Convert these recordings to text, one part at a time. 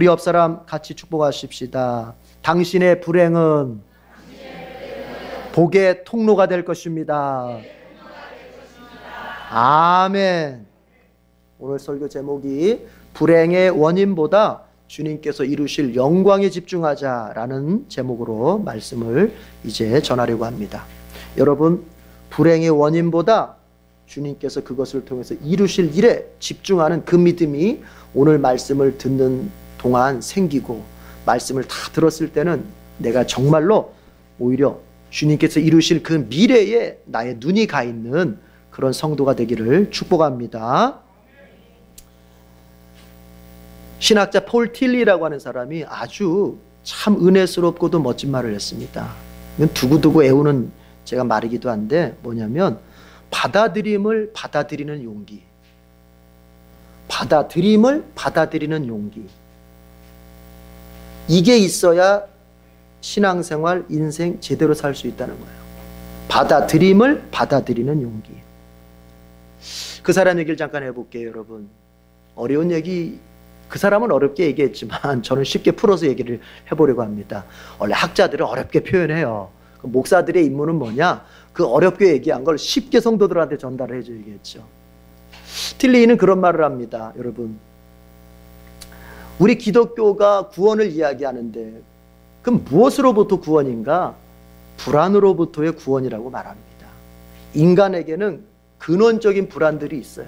우리 옆 사람 같이 축복하십시다. 당신의 불행은 복의 통로가 될 것입니다. 아멘. 오늘 설교 제목이 불행의 원인보다 주님께서 이루실 영광에 집중하자라는 제목으로 말씀을 이제 전하려고 합니다. 여러분, 불행의 원인보다 주님께서 그것을 통해서 이루실 일에 집중하는 그 믿음이 오늘 말씀을 듣는 동안 생기고, 말씀을 다 들었을 때는 내가 정말로 오히려 주님께서 이루실 그 미래에 나의 눈이 가 있는 그런 성도가 되기를 축복합니다. 신학자 폴 틸리라고 하는 사람이 아주 참 은혜스럽고도 멋진 말을 했습니다. 이건 두고두고 애우는 제가 말이기도 한데, 뭐냐면 받아들임을 받아들이는 용기, 받아들임을 받아들이는 용기, 이게 있어야 신앙생활, 인생 제대로 살 수 있다는 거예요. 받아들임을 받아들이는 용기. 그 사람 얘기를 잠깐 해볼게요. 여러분, 어려운 얘기, 그 사람은 어렵게 얘기했지만 저는 쉽게 풀어서 얘기를 해보려고 합니다. 원래 학자들은 어렵게 표현해요. 그 목사들의 임무는 뭐냐? 그 어렵게 얘기한 걸 쉽게 성도들한테 전달을 해줘야겠죠. 틸리는 그런 말을 합니다. 여러분, 우리 기독교가 구원을 이야기하는데 그럼 무엇으로부터 구원인가? 불안으로부터의 구원이라고 말합니다. 인간에게는 근원적인 불안들이 있어요.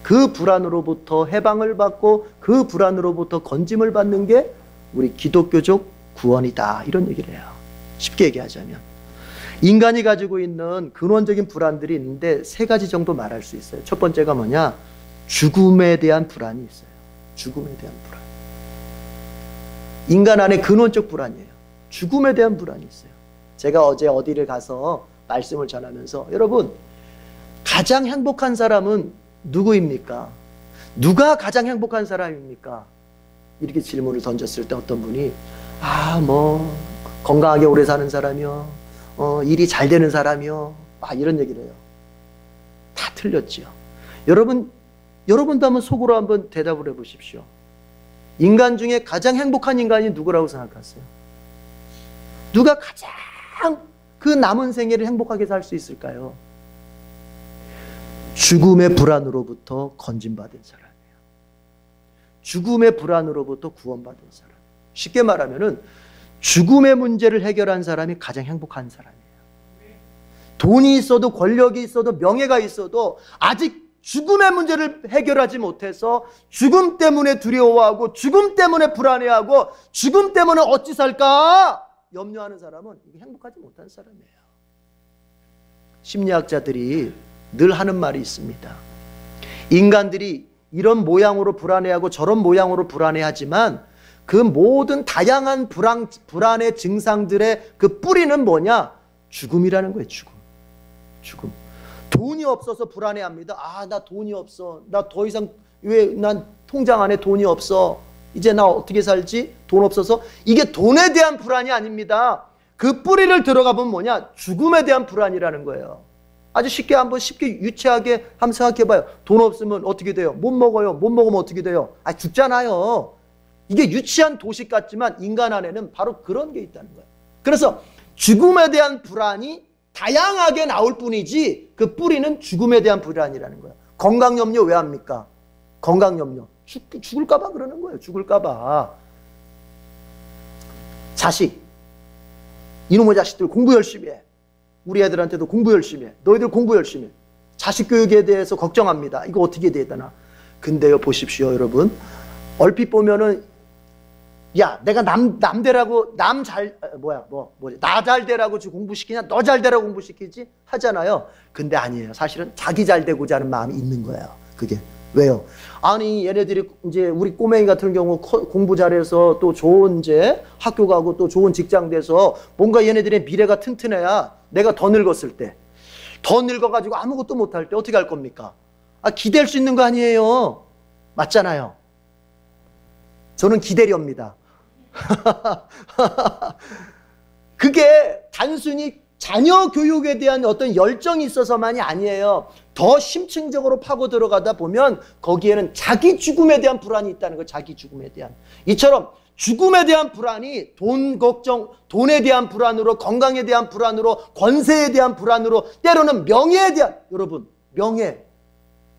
그 불안으로부터 해방을 받고 그 불안으로부터 건짐을 받는 게 우리 기독교적 구원이다, 이런 얘기를 해요. 쉽게 얘기하자면 인간이 가지고 있는 근원적인 불안들이 있는데 세 가지 정도 말할 수 있어요. 첫 번째가 뭐냐? 죽음에 대한 불안이 있어요. 죽음에 대한 불안. 인간 안에 근원적 불안이에요. 죽음에 대한 불안이 있어요. 제가 어제 어디를 가서 말씀을 전하면서, 여러분, 가장 행복한 사람은 누구입니까? 누가 가장 행복한 사람입니까? 이렇게 질문을 던졌을 때 어떤 분이 건강하게 오래 사는 사람이요, 일이 잘 되는 사람이요, 이런 얘기를 해요. 다 틀렸지요. 여러분도 한번 속으로 한번 대답을 해보십시오. 인간 중에 가장 행복한 인간이 누구라고 생각하세요? 누가 가장 그 남은 생애를 행복하게 살 수 있을까요? 죽음의 불안으로부터 건진받은 사람이에요. 죽음의 불안으로부터 구원받은 사람. 쉽게 말하면은 죽음의 문제를 해결한 사람이 가장 행복한 사람이에요. 돈이 있어도, 권력이 있어도, 명예가 있어도 아직 죽음의 문제를 해결하지 못해서 죽음 때문에 두려워하고, 죽음 때문에 불안해하고, 죽음 때문에 어찌 살까 염려하는 사람은 이게 행복하지 못한 사람이에요. 심리학자들이 늘 하는 말이 있습니다. 인간들이 이런 모양으로 불안해하고 저런 모양으로 불안해하지만 그 모든 다양한 불안의 증상들의 그 뿌리는 뭐냐? 죽음이라는 거예요. 죽음. 돈이 없어서 불안해합니다. 나 돈이 없어. 나 더 이상, 왜 난 통장 안에 돈이 없어. 이제 나 어떻게 살지? 돈 없어서. 이게 돈에 대한 불안이 아닙니다. 그 뿌리를 들어가 보면 뭐냐? 죽음에 대한 불안이라는 거예요. 아주 쉽게 유치하게 한번 생각해봐요. 돈 없으면 어떻게 돼요? 못 먹어요. 못 먹으면 어떻게 돼요? 죽잖아요. 이게 유치한 도식 같지만 인간 안에는 바로 그런 게 있다는 거예요. 그래서 죽음에 대한 불안이 다양하게 나올 뿐이지 그 뿌리는 죽음에 대한 불안이라는 거예요. 건강염려 왜 합니까? 건강염려. 죽을까봐 그러는 거예요. 죽을까봐. 자식. 이놈의 자식들 공부 열심히 해. 우리 애들한테도 공부 열심히 해. 너희들 공부 열심히 해. 자식 교육에 대해서 걱정합니다. 이거 어떻게 돼야 되나. 근데요, 보십시오, 여러분. 얼핏 보면은, 야, 내가 남대라고, 나 잘 되라고 공부시키냐? 너 잘 되라고 공부시키지? 하잖아요. 근데 아니에요. 사실은 자기 잘 되고자 하는 마음이 있는 거예요. 그게. 왜요? 아니, 얘네들이 이제 우리 꼬맹이 같은 경우 공부 잘해서 또 좋은 이제 학교 가고 또 좋은 직장 돼서 뭔가 얘네들의 미래가 튼튼해야 내가 더 늙었을 때, 더 늙어가지고 아무것도 못할 때 어떻게 할 겁니까? 기댈 수 있는 거 아니에요. 맞잖아요. 저는 기대렵니다. 그게 단순히 자녀 교육에 대한 어떤 열정이 있어서만이 아니에요. 더 심층적으로 파고 들어가다 보면 거기에는 자기 죽음에 대한 불안이 있다는 거예요. 자기 죽음에 대한. 이처럼 죽음에 대한 불안이 돈 걱정, 돈에 대한 불안으로, 건강에 대한 불안으로, 권세에 대한 불안으로, 때로는 명예에 대한, 여러분, 명예.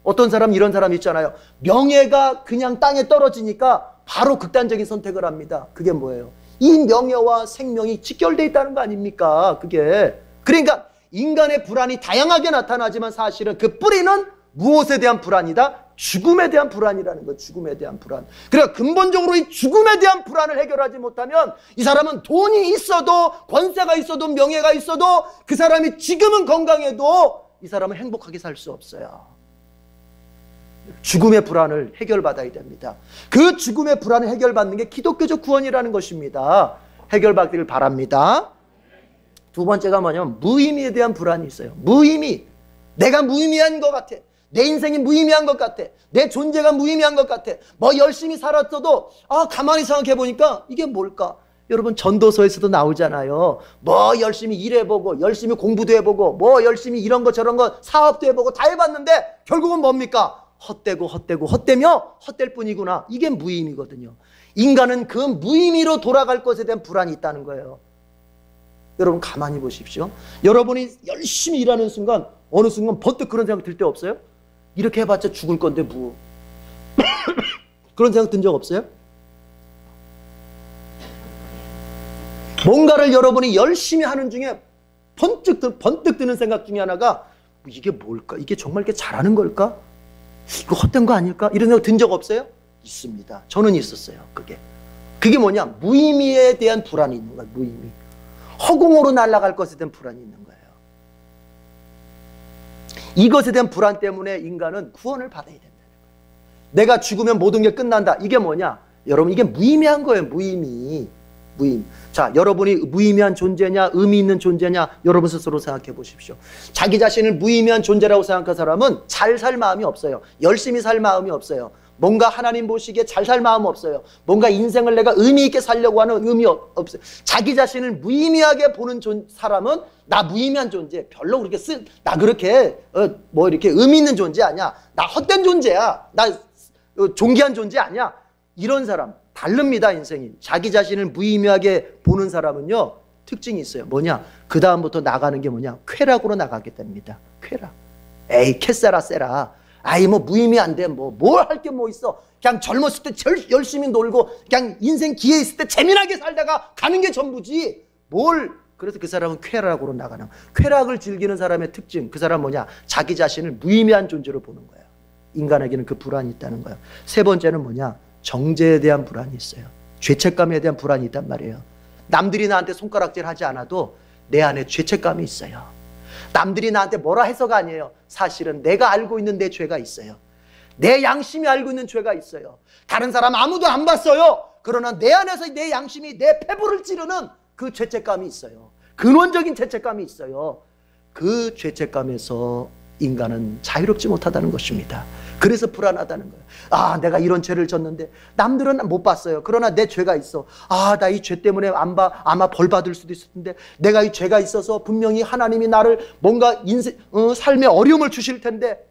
어떤 사람 이런 사람 있잖아요. 명예가 그냥 땅에 떨어지니까 바로 극단적인 선택을 합니다. 그게 뭐예요? 이 명예와 생명이 직결되어 있다는 거 아닙니까? 그게. 그러니까 인간의 불안이 다양하게 나타나지만 사실은 그 뿌리는 무엇에 대한 불안이다? 죽음에 대한 불안이라는 거예요. 죽음에 대한 불안. 그러니까 근본적으로 이 죽음에 대한 불안을 해결하지 못하면 이 사람은 돈이 있어도, 권세가 있어도, 명예가 있어도, 그 사람이 지금은 건강해도 이 사람은 행복하게 살 수 없어요. 죽음의 불안을 해결받아야 됩니다. 그 죽음의 불안을 해결받는 게 기독교적 구원이라는 것입니다. 해결받기를 바랍니다. 두 번째가 뭐냐면 무의미에 대한 불안이 있어요. 무의미. 내가 무의미한 것 같아. 내 인생이 무의미한 것 같아. 내 존재가 무의미한 것 같아. 뭐 열심히 살았어도 가만히 생각해 보니까 이게 뭘까? 여러분 전도서에서도 나오잖아요. 뭐 열심히 일해보고 열심히 공부도 해보고 뭐 열심히 이런 거 저런 거 사업도 해보고 다 해봤는데 결국은 뭡니까? 헛되며 헛될 뿐이구나. 이게 무의미거든요. 인간은 그 무의미로 돌아갈 것에 대한 불안이 있다는 거예요. 여러분 가만히 보십시오. 여러분이 열심히 일하는 순간 어느 순간 번뜩 그런 생각 들 때 없어요? 이렇게 해봤자 죽을 건데 뭐 그런 생각 든 적 없어요? 뭔가를 여러분이 열심히 하는 중에 번뜩 드는 생각 중에 하나가 이게 뭘까? 이게 정말 이렇게 잘하는 걸까? 이거 헛된 거 아닐까? 이런 생각 든 적 없어요? 있습니다. 저는 있었어요. 그게 뭐냐? 무의미에 대한 불안이 있는 거예요. 무의미. 허공으로 날아갈 것에 대한 불안이 있는 거예요. 이것에 대한 불안 때문에 인간은 구원을 받아야 된다는 거예요. 내가 죽으면 모든 게 끝난다. 이게 뭐냐? 여러분 이게 무의미한 거예요. 무의미. 자, 여러분이 무의미한 존재냐 의미 있는 존재냐 여러분 스스로 생각해 보십시오. 자기 자신을 무의미한 존재라고 생각한 사람은 잘 살 마음이 없어요. 열심히 살 마음이 없어요. 뭔가 하나님 보시기에 잘 살 마음 없어요. 뭔가 인생을 내가 의미 있게 살려고 하는 의미 없어요. 자기 자신을 무의미하게 보는 사람은 나 무의미한 존재, 별로 그렇게 나 그렇게 뭐 이렇게 의미 있는 존재 아니야. 나 헛된 존재야. 나 존귀한 존재 아니야. 이런 사람 다릅니다. 인생이. 자기 자신을 무의미하게 보는 사람은요 특징이 있어요. 뭐냐? 그 다음부터 나가는 게 뭐냐? 쾌락으로 나가게 됩니다. 쾌락. 에이 캐세라 세라. 아이 뭐 무의미한데 뭘 할 게 뭐 있어. 그냥 젊었을 때 열심히 놀고 그냥 인생 기회 있을 때 재미나게 살다가 가는 게 전부지. 그래서 그 사람은 쾌락으로 나가는. 쾌락을 즐기는 사람의 특징. 그 사람은 뭐냐? 자기 자신을 무의미한 존재로 보는 거예요. 인간에게는 그 불안이 있다는 거예요. 세 번째는 뭐냐? 정죄에 대한 불안이 있어요. 죄책감에 대한 불안이 있단 말이에요. 남들이 나한테 손가락질 하지 않아도 내 안에 죄책감이 있어요. 남들이 나한테 뭐라 해서가 아니에요. 사실은 내가 알고 있는 내 죄가 있어요. 내 양심이 알고 있는 죄가 있어요. 다른 사람 아무도 안 봤어요. 그러나 내 안에서 내 양심이 내 폐부를 찌르는 그 죄책감이 있어요. 근원적인 죄책감이 있어요. 그 죄책감에서 인간은 자유롭지 못하다는 것입니다. 그래서 불안하다는 거예요. 내가 이런 죄를 졌는데 남들은 못 봤어요. 그러나 내 죄가 있어. 나 이 죄 때문에 아마 벌 받을 수도 있을 텐데 내가 이 죄가 있어서 분명히 하나님이 나를 뭔가 삶에 어려움을 주실 텐데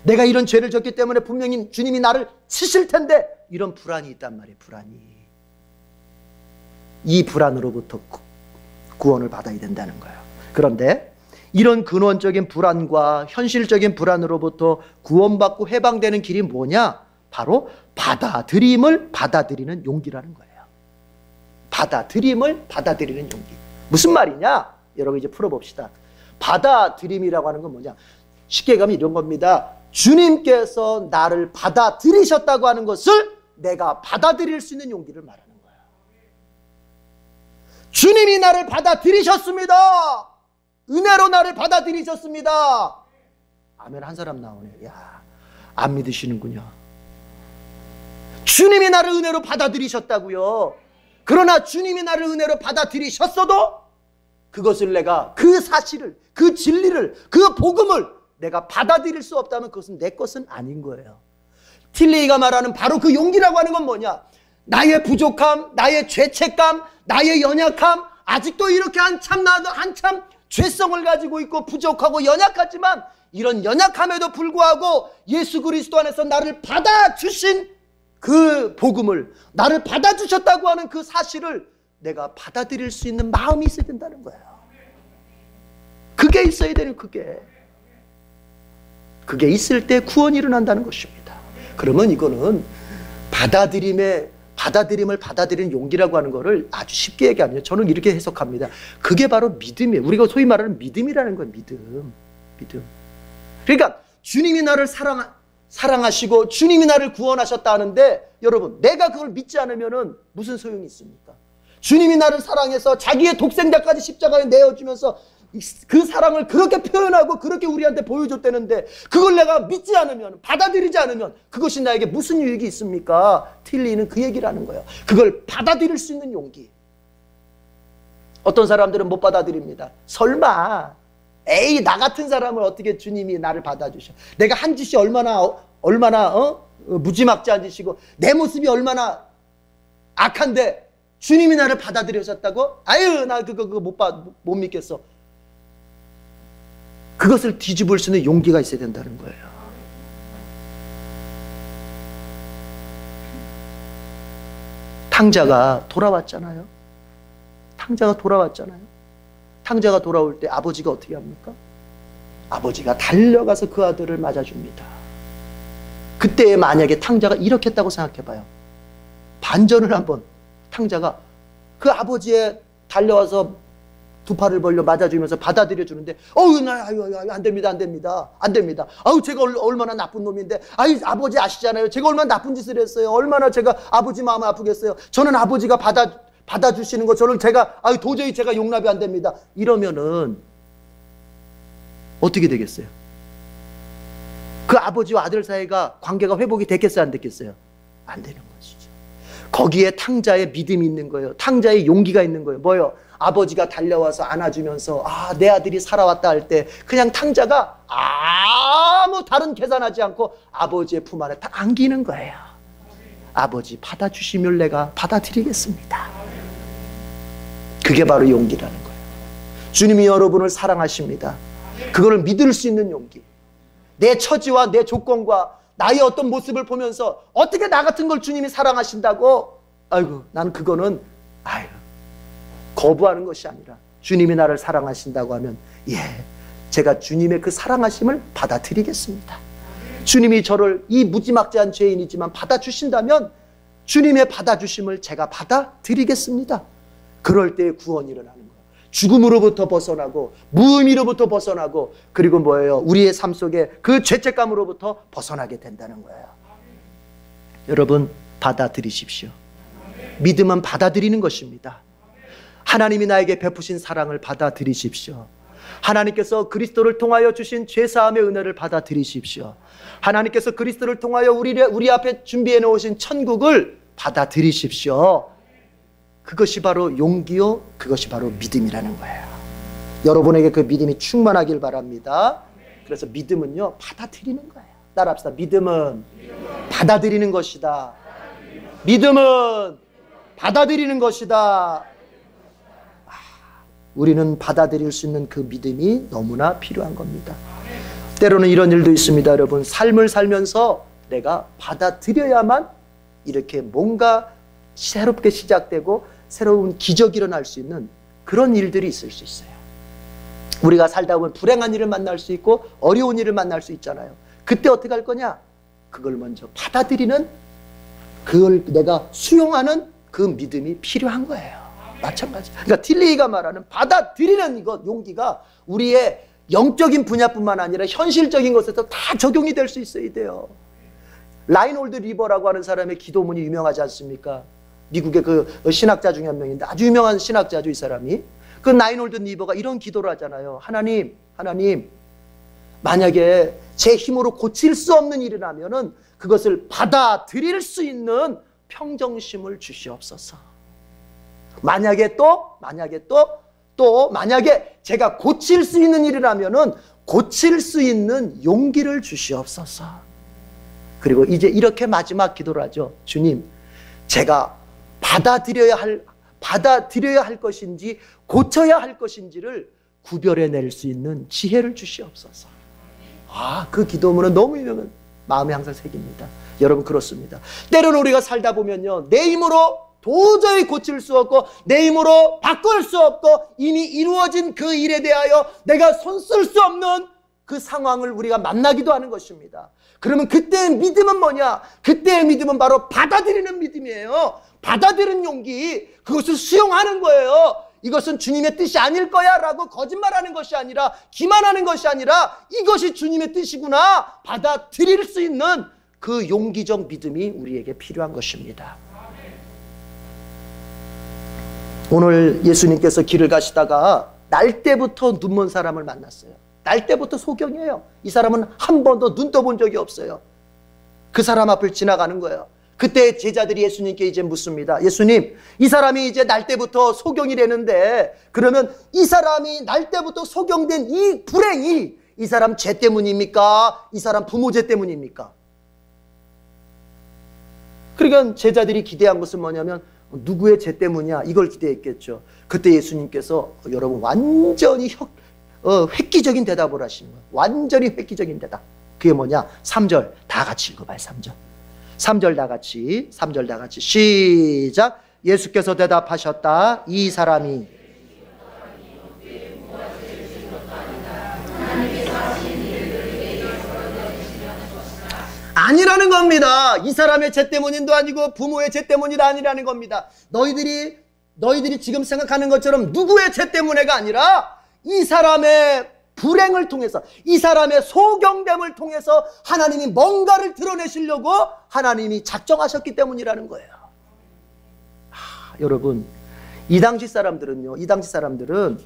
내가 이런 죄를 졌기 때문에 분명히 주님이 나를 치실 텐데 이런 불안이 있단 말이에요. 불안이. 이 불안으로부터 구원을 받아야 된다는 거예요. 그런데 이런 근원적인 불안과 현실적인 불안으로부터 구원받고 해방되는 길이 뭐냐? 바로 받아들임을 받아들이는 용기라는 거예요. 받아들임을 받아들이는 용기. 무슨 말이냐? 여러분 이제 풀어봅시다. 받아들임이라고 하는 건 뭐냐? 쉽게 가면 이런 겁니다. 주님께서 나를 받아들이셨다고 하는 것을 내가 받아들일 수 있는 용기를 말하는 거예요. 주님이 나를 받아들이셨습니다. 은혜로 나를 받아들이셨습니다. 아멘 한 사람 나오네. 야, 안 믿으시는군요. 주님이 나를 은혜로 받아들이셨다고요. 그러나 주님이 나를 은혜로 받아들이셨어도 그것을 내가 그 사실을, 그 진리를, 그 복음을 내가 받아들일 수 없다면 그것은 내 것은 아닌 거예요. 틸레이가 말하는 바로 그 용기라고 하는 건 뭐냐? 나의 부족함, 나의 죄책감, 나의 연약함, 아직도 이렇게 한참 죄성을 가지고 있고 부족하고 연약하지만 이런 연약함에도 불구하고 예수 그리스도 안에서 나를 받아주신 그 복음을, 나를 받아주셨다고 하는 그 사실을 내가 받아들일 수 있는 마음이 있어야 된다는 거예요. 그게 있어야 되는, 그게 있을 때 구원이 일어난다는 것입니다. 그러면 이거는 받아들임을 받아들이는 용기라고 하는 것을 아주 쉽게 얘기하면 저는 이렇게 해석합니다. 그게 바로 믿음이에요. 우리가 소위 말하는 믿음이라는 거예요. 믿음. 그러니까 주님이 나를 사랑하시고 주님이 나를 구원하셨다 하는데, 여러분, 내가 그걸 믿지 않으면 무슨 소용이 있습니까? 주님이 나를 사랑해서 자기의 독생자까지 십자가에 내어주면서 그 사랑을 그렇게 표현하고 그렇게 우리한테 보여줬다는데, 그걸 내가 믿지 않으면, 받아들이지 않으면 그것이 나에게 무슨 유익이 있습니까? 틸리는 그 얘기를 하는 거예요. 그걸 받아들일 수 있는 용기. 어떤 사람들은 못 받아들입니다. 설마, 에이, 나 같은 사람을 어떻게 주님이 나를 받아주셔? 내가 한 짓이 얼마나 무지막지한 짓이고 내 모습이 얼마나 악한데 주님이 나를 받아들여셨다고? 아유, 나 그거 못 믿겠어. 그것을 뒤집을 수 있는 용기가 있어야 된다는 거예요. 탕자가 돌아왔잖아요. 탕자가 돌아올 때 아버지가 어떻게 합니까? 아버지가 달려가서 그 아들을 맞아줍니다. 그때 만약에 탕자가 이렇게 했다고 생각해봐요. 반전을 한번, 탕자가 그 아버지의 달려와서 두 팔을 벌려 맞아주면서 받아들여 주는데, 안 됩니다. 아우, 제가 얼마나 나쁜 놈인데, 아유, 아버지 아시잖아요. 제가 얼마나 나쁜 짓을 했어요. 얼마나 제가 아버지 마음을 아프겠어요. 저는 아버지가 받아주시는 거, 도저히 제가 용납이 안 됩니다. 이러면은 어떻게 되겠어요? 그 아버지와 아들 사이가 관계가 회복이 됐겠어요? 안 됐겠어요? 안 되는 것이죠. 거기에 탕자의 믿음이 있는 거예요. 탕자의 용기가 있는 거예요. 뭐요? 아버지가 달려와서 안아주면서 내 아들이 살아왔다 할 때 그냥 탕자가 아무 다른 계산하지 않고 아버지의 품 안에 딱 안기는 거예요. 아버지 받아주시면 내가 받아들이겠습니다. 그게 바로 용기라는 거예요. 주님이 여러분을 사랑하십니다. 그거를 믿을 수 있는 용기. 내 처지와 내 조건과 나의 어떤 모습을 보면서 어떻게 나 같은 걸 주님이 사랑하신다고? 아이고, 나는 그거는 거부하는 것이 아니라 주님이 나를 사랑하신다고 하면, 제가 주님의 그 사랑하심을 받아들이겠습니다. 주님이 저를 이 무지막지한 죄인이지만 받아주신다면 주님의 받아주심을 제가 받아들이겠습니다. 그럴 때 구원이 일어나는 거예요. 죽음으로부터 벗어나고 무의미로부터 벗어나고, 그리고 뭐예요? 우리의 삶 속에 그 죄책감으로부터 벗어나게 된다는 거예요. 여러분, 받아들이십시오. 믿음은 받아들이는 것입니다. 하나님이 나에게 베푸신 사랑을 받아들이십시오. 하나님께서 그리스도를 통하여 주신 죄사함의 은혜를 받아들이십시오. 하나님께서 그리스도를 통하여 우리 앞에 준비해 놓으신 천국을 받아들이십시오. 그것이 바로 용기요, 그것이 바로 믿음이라는 거예요. 여러분에게 그 믿음이 충만하길 바랍니다. 그래서 믿음은요, 받아들이는 거예요. 따라합시다. 믿음은 받아들이는 것이다. 믿음은 받아들이는 것이다. 우리는 받아들일 수 있는 그 믿음이 너무나 필요한 겁니다. 때로는 이런 일도 있습니다. 여러분, 삶을 살면서 내가 받아들여야만 이렇게 뭔가 새롭게 시작되고 새로운 기적이 일어날 수 있는 그런 일들이 있을 수 있어요. 우리가 살다 보면 불행한 일을 만날 수 있고 어려운 일을 만날 수 있잖아요. 그때 어떻게 할 거냐? 그걸 먼저 받아들이는, 그걸 내가 수용하는 그 믿음이 필요한 거예요. 마찬가지. 그러니까 틸리가 말하는 받아들이는 이것, 용기가 우리의 영적인 분야뿐만 아니라 현실적인 것에서 다 적용이 될 수 있어야 돼요. 라인홀드 리버라고 하는 사람의 기도문이 유명하지 않습니까? 미국의 그 신학자 중에 한 명인데 아주 유명한 신학자죠, 이 사람이. 그 라인홀드 리버가 이런 기도를 하잖아요. 하나님, 만약에 제 힘으로 고칠 수 없는 일이라면은 그것을 받아들일 수 있는 평정심을 주시옵소서. 만약에 제가 고칠 수 있는 일이라면은 고칠 수 있는 용기를 주시옵소서. 그리고 이제 이렇게 마지막 기도를 하죠. 주님, 제가 받아들여야 할 것인지 고쳐야 할 것인지를 구별해낼 수 있는 지혜를 주시옵소서. 그 기도문은 너무 유명한, 마음에 항상 새깁니다. 여러분, 그렇습니다. 때로는 우리가 살다 보면요, 내 힘으로 도저히 고칠 수 없고 내 힘으로 바꿀 수 없고 이미 이루어진 그 일에 대하여 내가 손 쓸 수 없는 그 상황을 우리가 만나기도 하는 것입니다. 그러면 그때의 믿음은 뭐냐? 그때의 믿음은 바로 받아들이는 믿음이에요. 받아들이는 용기, 그것을 수용하는 거예요. 이것은 주님의 뜻이 아닐 거야 라고 거짓말하는 것이 아니라, 기만하는 것이 아니라 이것이 주님의 뜻이구나 받아들일 수 있는 그 용기적 믿음이 우리에게 필요한 것입니다. 오늘 예수님께서 길을 가시다가 날 때부터 눈먼 사람을 만났어요. 날 때부터 소경이에요. 이 사람은 한 번도 눈 떠본 적이 없어요. 그 사람 앞을 지나가는 거예요. 그때 제자들이 예수님께 이제 묻습니다. 예수님, 이 사람이 이제 날 때부터 소경이라는데, 그러면 이 사람이 날 때부터 소경된 이 불행이 이 사람 죄 때문입니까? 이 사람 부모 죄 때문입니까? 그러니까 제자들이 기대한 것은 뭐냐면, 누구의 죄 때문이야? 이걸 기대했겠죠. 그때 예수님께서 여러분 완전히 획기적인 대답을 하시는 거예요. 완전히 획기적인 대답. 그게 뭐냐? 3절 다 같이 읽어봐요. 3절 다 같이, 3절 다 같이 시작. 예수께서 대답하셨다. 이 사람이 아니라는 겁니다. 이 사람의 죄 때문인도 아니고 부모의 죄 때문이도 아니라는 겁니다. 너희들이 지금 생각하는 것처럼 누구의 죄 때문에가 아니라 이 사람의 불행을 통해서, 이 사람의 소경됨을 통해서 하나님이 뭔가를 드러내시려고 하나님이 작정하셨기 때문이라는 거예요. 여러분, 이 당시 사람들은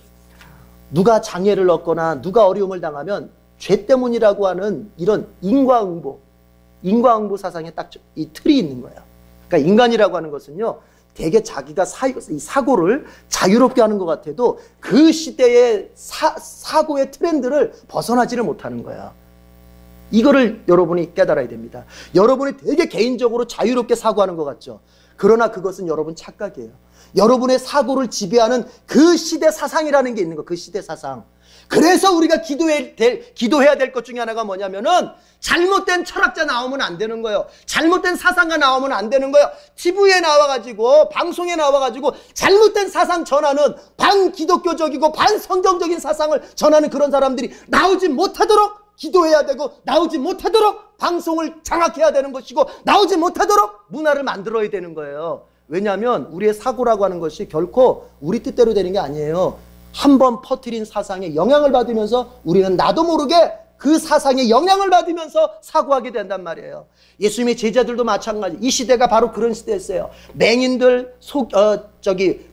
누가 장애를 얻거나 누가 어려움을 당하면 죄 때문이라고 하는 이런 인과응보 사상에 딱 이 틀이 있는 거예요. 그러니까 인간이라고 하는 것은요, 대개 자기가 이 사고를 자유롭게 하는 것 같아도 그 시대의 사고의 트렌드를 벗어나지를 못하는 거야. 이거를 여러분이 깨달아야 됩니다. 여러분이 되게 개인적으로 자유롭게 사고하는 것 같죠. 그러나 그것은 여러분 착각이에요. 여러분의 사고를 지배하는 그 시대 사상이라는 게 있는 거예요. 그 시대 사상. 그래서 우리가 기도해야 될 것 중에 하나가 뭐냐면은, 잘못된 철학자 나오면 안 되는 거예요. 잘못된 사상가 나오면 안 되는 거예요. TV에 나와가지고, 방송에 나와가지고 잘못된 사상 전하는, 반기독교적이고 반성경적인 사상을 전하는 그런 사람들이 나오지 못하도록 기도해야 되고, 나오지 못하도록 방송을 장악해야 되는 것이고, 나오지 못하도록 문화를 만들어야 되는 거예요. 왜냐하면 우리의 사고라고 하는 것이 결코 우리 뜻대로 되는 게 아니에요. 한번 퍼뜨린 사상에 영향을 받으면서 우리는 나도 모르게 그 사상에 영향을 받으면서 사고하게 된단 말이에요. 예수님의 제자들도 마찬가지. 이 시대가 바로 그런 시대였어요. 맹인들,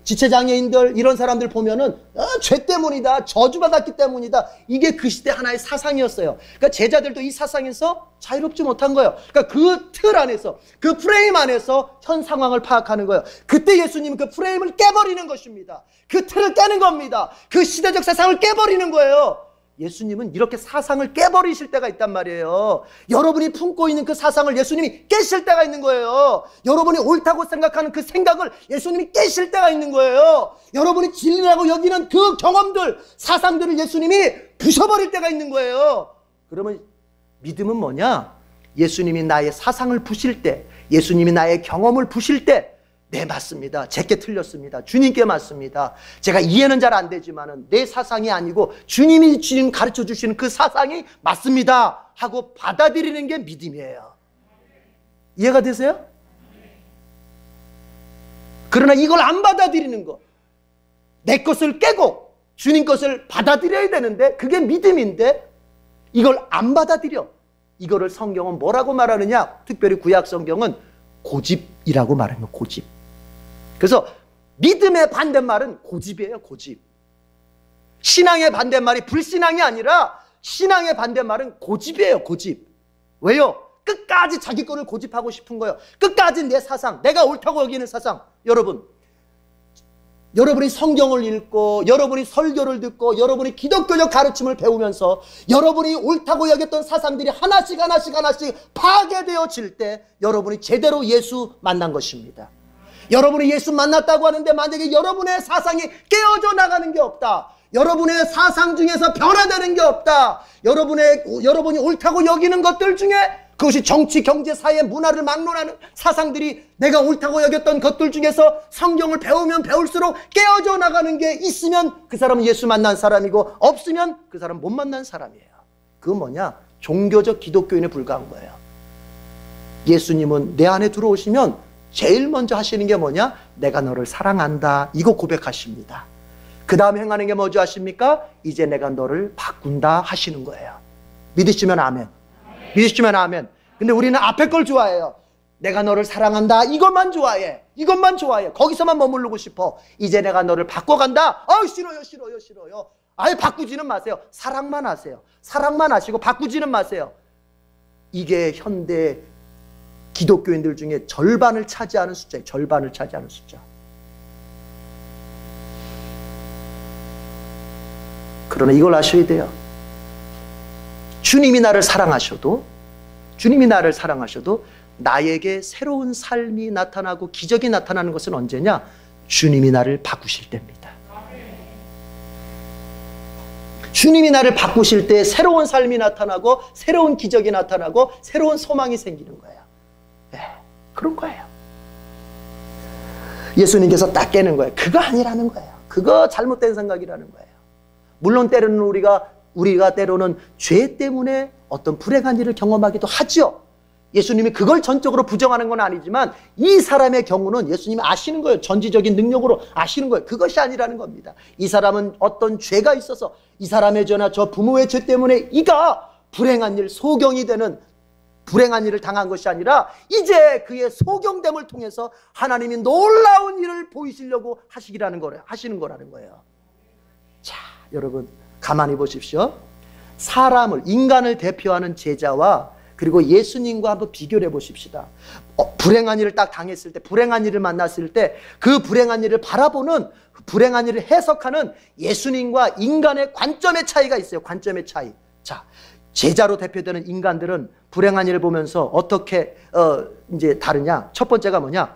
지체장애인들, 이런 사람들 보면은 죄 때문이다, 저주받았기 때문이다. 이게 그 시대 하나의 사상이었어요. 그러니까 제자들도 이 사상에서 자유롭지 못한 거예요. 그러니까 그 틀 안에서, 그 프레임 안에서 현 상황을 파악하는 거예요. 그때 예수님은 그 프레임을 깨버리는 것입니다. 그 틀을 깨는 겁니다. 그 시대적 사상을 깨버리는 거예요. 예수님은 이렇게 사상을 깨버리실 때가 있단 말이에요. 여러분이 품고 있는 그 사상을 예수님이 깨실 때가 있는 거예요. 여러분이 옳다고 생각하는 그 생각을 예수님이 깨실 때가 있는 거예요. 여러분이 진리라고 여기는 그 경험들, 사상들을 예수님이 부셔버릴 때가 있는 거예요. 그러면 믿음은 뭐냐? 예수님이 나의 사상을 부실 때, 예수님이 나의 경험을 부실 때, 네, 맞습니다. 제게 틀렸습니다. 주님께 맞습니다. 제가 이해는 잘 안 되지만은 내 사상이 아니고 주님이 지금 가르쳐 주시는 그 사상이 맞습니다 하고 받아들이는 게 믿음이에요. 이해가 되세요? 그러나 이걸 안 받아들이는 거, 내 것을 깨고 주님 것을 받아들여야 되는데 그게 믿음인데 이걸 안 받아들여. 이거를 성경은 뭐라고 말하느냐? 특별히 구약 성경은 고집이라고 말합니다. 고집. 그래서 믿음의 반대말은 고집이에요. 고집. 신앙의 반대말이 불신앙이 아니라 신앙의 반대말은 고집이에요. 고집. 왜요? 끝까지 자기 거를 고집하고 싶은 거예요. 끝까지 내 사상, 내가 옳다고 여기는 사상. 여러분이 성경을 읽고, 여러분이 설교를 듣고, 여러분이 기독교적 가르침을 배우면서 여러분이 옳다고 여겼던 사상들이 하나씩 파괴되어질 때 여러분이 제대로 예수 만난 것입니다. 여러분이 예수 만났다고 하는데 만약에 여러분의 사상이 깨어져 나가는 게 없다, 여러분의 사상 중에서 변화되는 게 없다. 여러분이 옳다고 여기는 것들 중에 그것이 정치, 경제, 사회, 문화를 막론하는 사상들이 내가 옳다고 여겼던 것들 중에서 성경을 배우면 배울수록 깨어져 나가는 게 있으면 그 사람은 예수 만난 사람이고 없으면 그 사람은 못 만난 사람이에요. 그건 뭐냐? 종교적 기독교인에 불과한 거예요. 예수님은 내 안에 들어오시면 제일 먼저 하시는 게 뭐냐? 내가 너를 사랑한다. 이거 고백하십니다. 그 다음에 행하는 게 뭐죠 하십니까? 이제 내가 너를 바꾼다 하시는 거예요. 믿으시면 아멘. 믿으시면 아멘. 근데 우리는 앞에 걸 좋아해요. 내가 너를 사랑한다. 이것만 좋아해. 이것만 좋아해. 거기서만 머무르고 싶어. 이제 내가 너를 바꿔간다. 싫어요. 아예 바꾸지는 마세요. 사랑만 하세요. 사랑만 하시고 바꾸지는 마세요. 이게 현대 기독교인들 중에 절반을 차지하는 숫자예요. 절반을 차지하는 숫자. 그러나 이걸 아셔야 돼요. 주님이 나를 사랑하셔도 나에게 새로운 삶이 나타나고 기적이 나타나는 것은 언제냐? 주님이 나를 바꾸실 때입니다. 주님이 나를 바꾸실 때 새로운 삶이 나타나고 새로운 기적이 나타나고 새로운 소망이 생기는 거예요. 네, 그런 거예요. 예수님께서 딱 깨는 거예요. 그거 아니라는 거예요. 그거 잘못된 생각이라는 거예요. 물론 때로는 우리가 때로는 죄 때문에 어떤 불행한 일을 경험하기도 하죠. 예수님이 그걸 전적으로 부정하는 건 아니지만 이 사람의 경우는 예수님이 아시는 거예요. 전지적인 능력으로 아시는 거예요. 그것이 아니라는 겁니다. 이 사람은 어떤 죄가 있어서 이 사람의 죄나 저 부모의 죄 때문에 이가 불행한 일, 소경이 되는 불행한 일을 당한 것이 아니라 이제 그의 소경됨을 통해서 하나님이 놀라운 일을 보이시려고 하시는 거라는 거예요. 자, 여러분 가만히 보십시오. 인간을 대표하는 제자와 그리고 예수님과 한번 비교를 해보십시다. 불행한 일을 딱 당했을 때, 불행한 일을 만났을 때 그 불행한 일을 바라보는, 불행한 일을 해석하는 예수님과 인간의 관점의 차이가 있어요. 관점의 차이. 자, 제자로 대표되는 인간들은 불행한 일을 보면서 어떻게 이제 다르냐? 첫 번째가 뭐냐?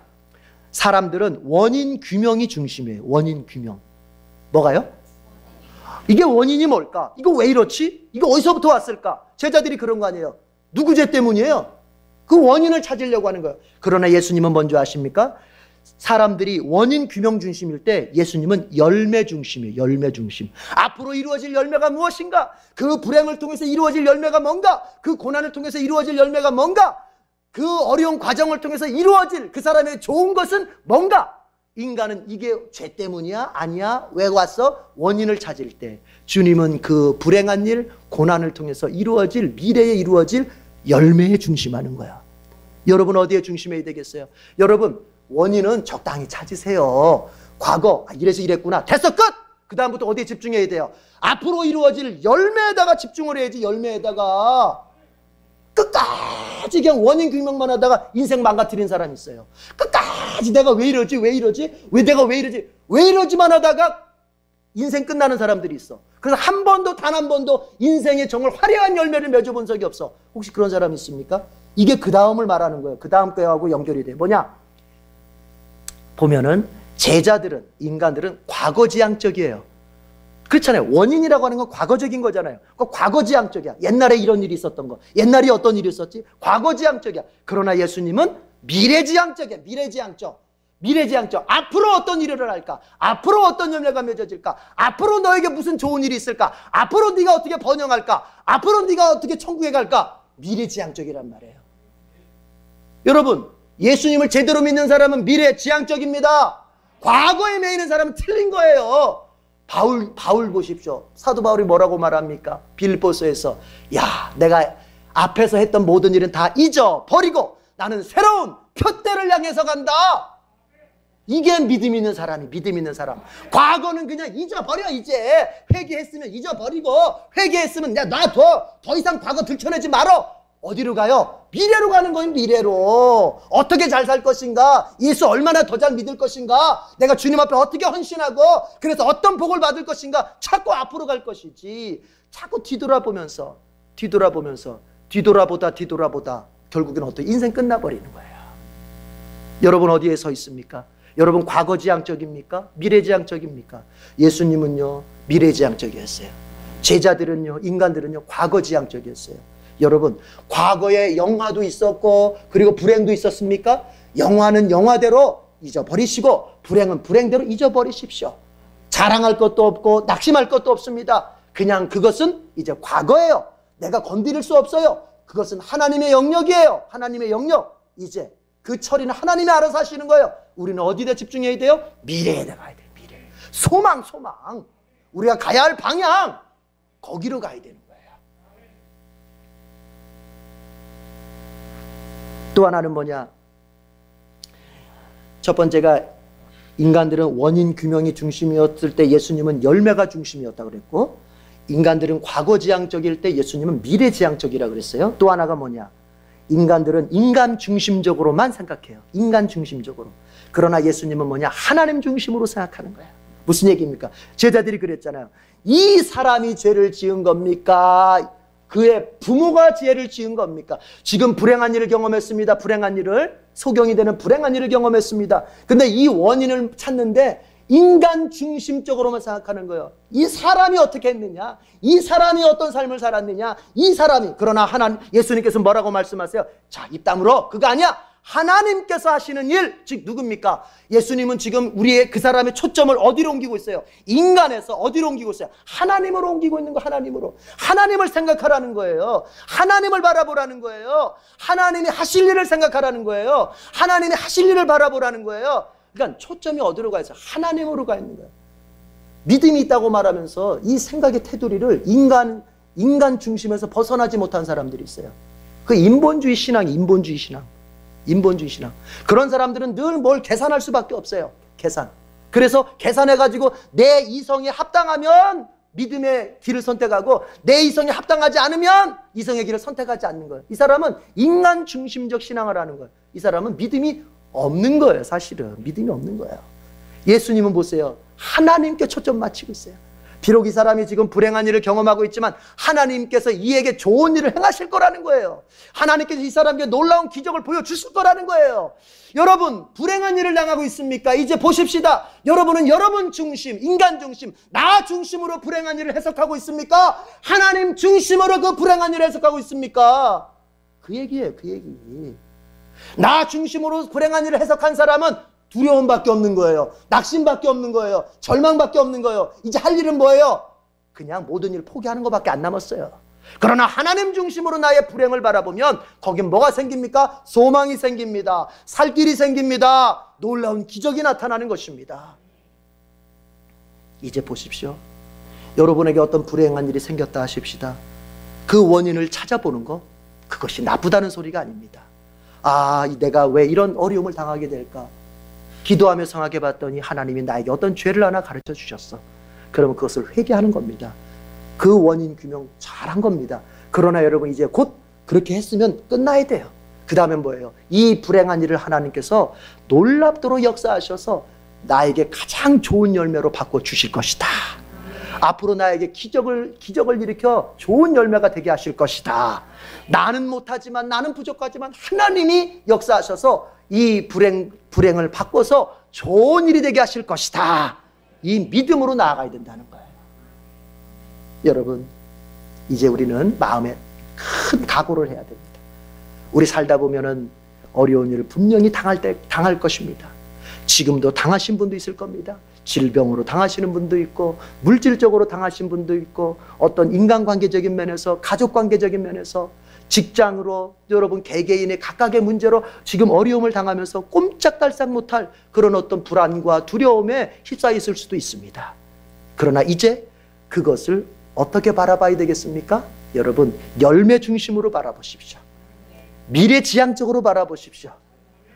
사람들은 원인 규명이 중심이에요. 원인 규명. 뭐가요? 이게 원인이 뭘까? 이거 왜 이렇지? 이거 어디서부터 왔을까? 제자들이 그런 거 아니에요. 누구 죄 때문이에요? 그 원인을 찾으려고 하는 거예요. 그러나 예수님은 먼저 아십니까? 사람들이 원인 규명 중심일 때 예수님은 열매 중심이에요. 열매 중심. 앞으로 이루어질 열매가 무엇인가? 그 불행을 통해서 이루어질 열매가 뭔가? 그 고난을 통해서 이루어질 열매가 뭔가? 그 어려운 과정을 통해서 이루어질 그 사람의 좋은 것은 뭔가? 인간은 이게 죄 때문이야? 아니야? 왜 왔어? 원인을 찾을 때 주님은 그 불행한 일, 고난을 통해서 이루어질, 미래에 이루어질 열매에 중심하는 거야. 여러분 어디에 중심해야 되겠어요? 여러분 원인은 적당히 찾으세요. 과거 이래서 이랬구나. 됐어, 끝! 그 다음부터 어디에 집중해야 돼요? 앞으로 이루어질 열매에다가 집중을 해야지. 열매에다가. 끝까지 그냥 원인 규명만 하다가 인생 망가뜨린 사람이 있어요. 끝까지 내가 왜 이러지? 내가 왜 이러지만 하다가 인생 끝나는 사람들이 있어. 그래서 단 한 번도 인생의 정말 화려한 열매를 맺어본 적이 없어. 혹시 그런 사람 있습니까? 이게 그 다음을 말하는 거예요. 그 다음 거하고 연결이 돼. 뭐냐? 보면은 제자들은, 인간들은 과거지향적이에요. 그렇잖아요. 원인이라고 하는 건 과거적인 거잖아요. 과거지향적이야. 옛날에 이런 일이 있었던 거. 옛날에 어떤 일이 있었지? 과거지향적이야. 그러나 예수님은 미래지향적이야. 미래지향적. 앞으로 어떤 일을 할까? 앞으로 어떤 열매가 맺어질까? 앞으로 너에게 무슨 좋은 일이 있을까? 앞으로 네가 어떻게 번영할까? 앞으로 네가 어떻게 천국에 갈까? 미래지향적이란 말이에요. 여러분, 예수님을 제대로 믿는 사람은 미래지향적입니다. 과거에 매이는 사람은 틀린 거예요. 바울 보십시오. 사도 바울이 뭐라고 말합니까? 빌립보서에서 내가 앞에서 했던 모든 일은 다 잊어버리고 나는 새로운 표대를 향해서 간다. 이게 믿음 있는 사람이 믿음 있는 사람. 과거는 그냥 잊어버려. 이제 회개했으면 잊어버리고, 회개했으면 더 이상 과거 들춰내지 말어. 어디로 가요? 미래로 가는 거예요. 미래로. 어떻게 잘 살 것인가? 예수 얼마나 더 잘 믿을 것인가? 내가 주님 앞에 어떻게 헌신하고 그래서 어떤 복을 받을 것인가? 자꾸 앞으로 갈 것이지. 자꾸 뒤돌아보다 결국엔 어떤 인생 끝나버리는 거예요. 여러분 어디에 서 있습니까? 여러분 과거지향적입니까? 미래지향적입니까? 예수님은요 미래지향적이었어요. 제자들은요, 인간들은요, 과거지향적이었어요. 여러분, 과거에 영화도 있었고 그리고 불행도 있었습니까? 영화는 영화대로 잊어버리시고 불행은 불행대로 잊어버리십시오. 자랑할 것도 없고 낙심할 것도 없습니다. 그냥 그것은 이제 과거예요. 내가 건드릴 수 없어요. 그것은 하나님의 영역이에요. 하나님의 영역. 이제 그 처리는 하나님이 알아서 하시는 거예요. 우리는 어디에 집중해야 돼요? 미래에 가야 돼요. 미래. 소망. 우리가 가야 할 방향, 거기로 가야 되는 거예요. 또 하나는 뭐냐? 첫 번째가 인간들은 원인 규명이 중심이었을 때 예수님은 열매가 중심이었다고 그랬고, 인간들은 과거지향적일 때 예수님은 미래지향적이라고 그랬어요. 또 하나가 뭐냐? 인간들은 인간 중심적으로만 생각해요. 인간 중심적으로. 그러나 예수님은 뭐냐? 하나님 중심으로 생각하는 거야. 무슨 얘기입니까? 제자들이 그랬잖아요. 이 사람이 죄를 지은 겁니까? 그의 부모가 죄를 지은 겁니까? 지금 불행한 일을 경험했습니다. 불행한 일을, 소경이 되는 불행한 일을 경험했습니다. 근데 이 원인을 찾는데 인간 중심적으로만 생각하는 거예요. 이 사람이 어떻게 했느냐? 이 사람이 어떤 삶을 살았느냐? 이 사람이. 그러나 예수님께서 뭐라고 말씀하세요? 자, 입 다물어. 그거 아니야. 하나님께서 하시는 일, 즉 누굽니까? 예수님은 지금 우리의 그 사람의 초점을 어디로 옮기고 있어요? 인간에서 어디로 옮기고 있어요? 하나님으로 옮기고 있는 거. 하나님으로. 하나님을 생각하라는 거예요. 하나님을 바라보라는 거예요. 하나님이 하실 일을 생각하라는 거예요. 하나님이 하실 일을 바라보라는 거예요. 그러니까 초점이 어디로 가 있어요? 하나님으로 가 있는 거예요. 믿음이 있다고 말하면서 이 생각의 테두리를 인간 중심에서 벗어나지 못한 사람들이 있어요. 그 인본주의 신앙이 인본주의 신앙. 그런 사람들은 늘 뭘 계산할 수밖에 없어요. 계산. 그래서 계산해가지고 내 이성에 합당하면 믿음의 길을 선택하고 내 이성에 합당하지 않으면 이성의 길을 선택하지 않는 거예요. 이 사람은 인간 중심적 신앙을 하는 거예요. 이 사람은 믿음이 없는 거예요. 사실은 믿음이 없는 거예요. 예수님은 보세요. 하나님께 초점 맞추고 있어요. 비록 이 사람이 지금 불행한 일을 경험하고 있지만 하나님께서 이에게 좋은 일을 행하실 거라는 거예요. 하나님께서 이 사람에게 놀라운 기적을 보여주실 거라는 거예요. 여러분, 불행한 일을 당하고 있습니까? 이제 보십시다. 여러분은 여러분 중심, 인간 중심, 나 중심으로 불행한 일을 해석하고 있습니까? 하나님 중심으로 그 불행한 일을 해석하고 있습니까? 그 얘기예요. 그 얘기. 나 중심으로 불행한 일을 해석한 사람은 두려움밖에 없는 거예요. 낙심밖에 없는 거예요. 절망밖에 없는 거예요. 이제 할 일은 뭐예요? 그냥 모든 일을 포기하는 것밖에 안 남았어요. 그러나 하나님 중심으로 나의 불행을 바라보면 거긴 뭐가 생깁니까? 소망이 생깁니다. 살 길이 생깁니다. 놀라운 기적이 나타나는 것입니다. 이제 보십시오. 여러분에게 어떤 불행한 일이 생겼다 하십시다. 그 원인을 찾아보는 거, 그것이 나쁘다는 소리가 아닙니다. 아, 내가 왜 이런 어려움을 당하게 될까? 기도하며 생각해 봤더니 하나님이 나에게 어떤 죄를 하나 가르쳐 주셨어. 그러면 그것을 회개하는 겁니다. 그 원인 규명 잘한 겁니다. 그러나 여러분, 이제 곧 그렇게 했으면 끝나야 돼요. 그 다음엔 뭐예요? 이 불행한 일을 하나님께서 놀랍도록 역사하셔서 나에게 가장 좋은 열매로 바꿔주실 것이다. 앞으로 나에게 기적을 일으켜 좋은 열매가 되게 하실 것이다. 나는 못하지만, 나는 부족하지만 하나님이 역사하셔서 이 불행을 바꿔서 좋은 일이 되게 하실 것이다. 이 믿음으로 나아가야 된다는 거예요. 여러분, 이제 우리는 마음에 큰 각오를 해야 됩니다. 우리 살다 보면은 어려운 일을 분명히 당할 것입니다. 지금도 당하신 분도 있을 겁니다. 질병으로 당하시는 분도 있고, 물질적으로 당하신 분도 있고, 어떤 인간관계적인 면에서, 가족관계적인 면에서, 직장으로, 여러분 개개인의 각각의 문제로 지금 어려움을 당하면서 꼼짝달싹 못할 그런 어떤 불안과 두려움에 휩싸여 있을 수도 있습니다. 그러나 이제 그것을 어떻게 바라봐야 되겠습니까? 여러분, 열매 중심으로 바라보십시오. 미래지향적으로 바라보십시오.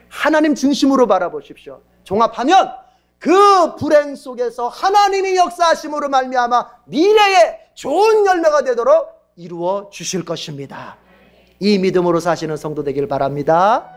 하나님 중심으로 바라보십시오. 종합하면 그 불행 속에서 하나님이 역사하심으로 말미암아 미래에 좋은 열매가 되도록 이루어 주실 것입니다. 이 믿음으로 사시는 성도 되길 바랍니다.